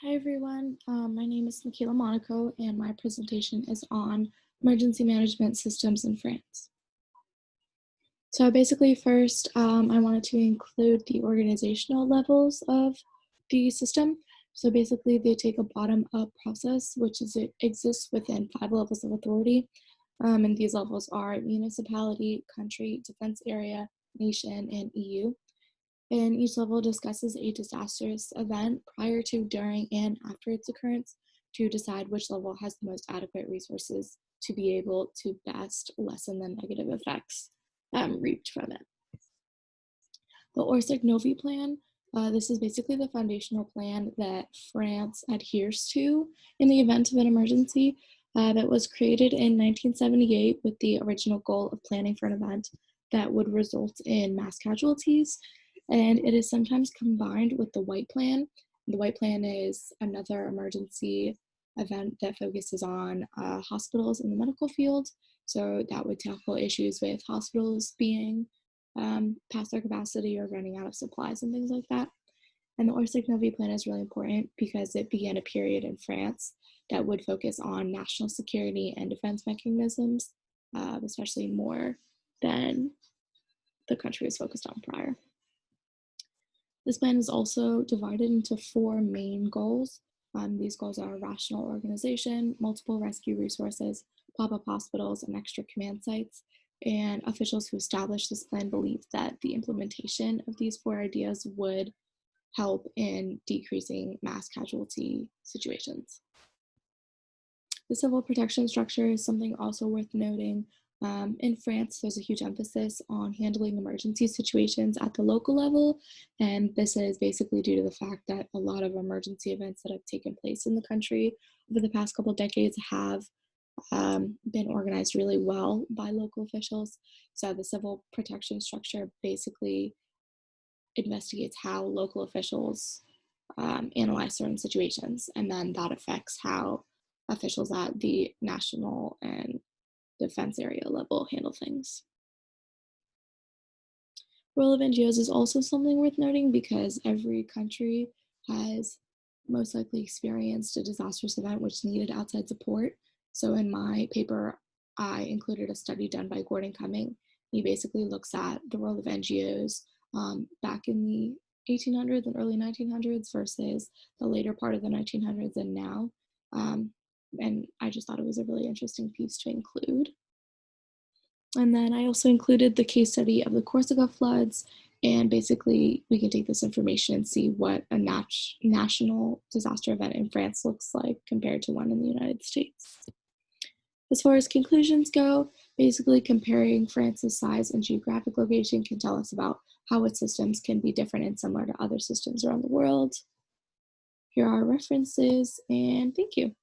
Hi everyone, my name is Michaela Monaco and my presentation is on emergency management systems in France. So basically first, I wanted to include the organizational levels of the system. So basically they take a bottom-up process, which exists within 5 levels of authority. And these levels are municipality, country, defense area, nation, and EU. And each level discusses a disastrous event prior to, during, and after its occurrence to decide which level has the most adequate resources to be able to best lessen the negative effects reaped from it. The Orsic-Novi plan, this is basically the foundational plan that France adheres to in the event of an emergency that was created in 1978 with the original goal of planning for an event that would result in mass casualties. And it is sometimes combined with the White Plan. The White Plan is another emergency event that focuses on hospitals in the medical field. So that would tackle issues with hospitals being past their capacity or running out of supplies and things like that. And the Orsic-Novi plan is really important because it began a period in France that would focus on national security and defense mechanisms, especially more than the country was focused on prior. This plan is also divided into 4 main goals. These goals are rational organization, multiple rescue resources, pop-up hospitals, and extra command sites. And officials who established this plan believed that the implementation of these 4 ideas would help in decreasing mass casualty situations. The civil protection structure is something also worth noting. In France, there's a huge emphasis on handling emergency situations at the local level, and this is basically due to the fact that a lot of emergency events that have taken place in the country over the past couple of decades have been organized really well by local officials. So the civil protection structure basically investigates how local officials analyze certain situations, and then that affects how officials at the national and defense area level handle things. Role of NGOs is also something worth noting because every country has most likely experienced a disastrous event which needed outside support. So in my paper, I included a study done by Gordon Cumming. He basically looks at the role of NGOs back in the 1800s and early 1900s versus the later part of the 1900s and now. And I just thought it was a really interesting piece to include. And then I also included the case study of the Corsica floods, and basically we can take this information and see what a national disaster event in France looks like compared to one in the United States. As far as conclusions go, basically comparing France's size and geographic location can tell us about how its systems can be different and similar to other systems around the world. Here are references, and thank you.